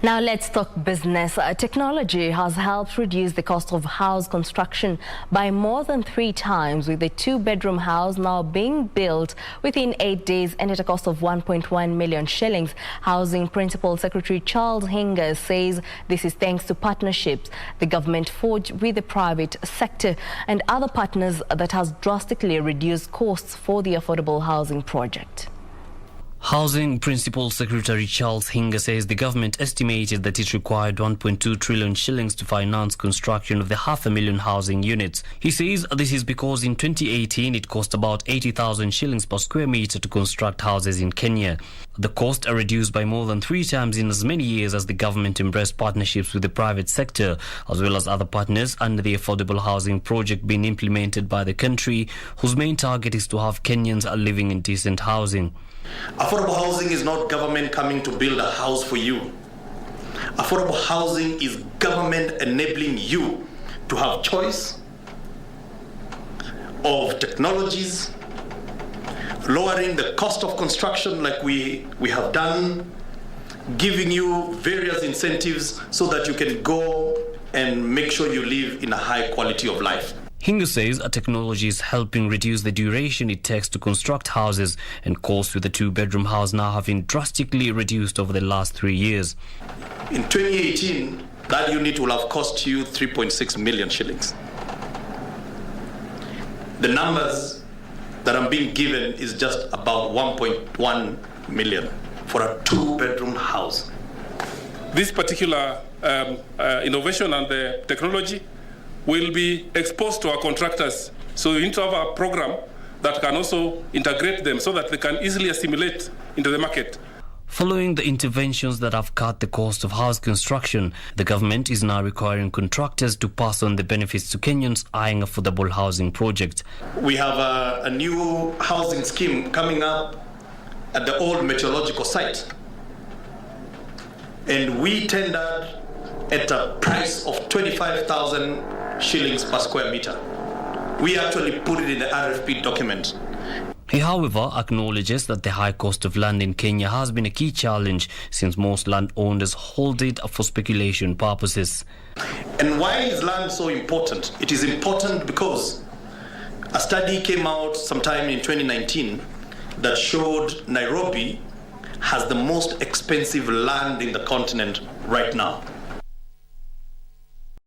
Now let's talk business. Technology has helped reduce the cost of house construction by more than 3 times, with a 2-bedroom house now being built within 8 days and at a cost of 1.1 million shillings. Housing Principal Secretary Charles Hinga says this is thanks to partnerships the government forged with the private sector and other partners that has drastically reduced costs for the affordable housing project. Housing Principal Secretary Charles Hinga says the government estimated that it required 1.2 trillion shillings to finance construction of the 500,000 housing units. He says this is because in 2018 it cost about 80,000 shillings per square meter to construct houses in Kenya. The costs are reduced by more than 3 times in as many years as the government embraced partnerships with the private sector as well as other partners under the affordable housing project being implemented by the country, whose main target is to have Kenyans living in decent housing. Affordable housing is not government coming to build a house for you. Affordable housing is government enabling you to have choice of technologies, lowering the cost of construction like we have done, giving you various incentives so that you can go and make sure you live in a high quality of life. Hinga says technology is helping reduce the duration it takes to construct houses, and costs with a 2-bedroom house now have been drastically reduced over the last 3 years. In 2018, that unit will have cost you 3.6 million shillings. The numbers that I'm being given is just about 1.1 million for a 2-bedroom house. This particular innovation and the technology will be exposed to our contractors. So we need to have a program that can also integrate them so that they can easily assimilate into the market. Following the interventions that have cut the cost of house construction, the government is now requiring contractors to pass on the benefits to Kenyans eyeing affordable housing projects. We have a new housing scheme coming up at the old meteorological site. And we tendered at a price of 25,000 shillings per square meter. We actually put it in the RFP document. He, however, acknowledges that the high cost of land in Kenya has been a key challenge since most landowners hold it for speculation purposes. And why is land so important? It is important because a study came out sometime in 2019 that showed Nairobi has the most expensive land in the continent right now.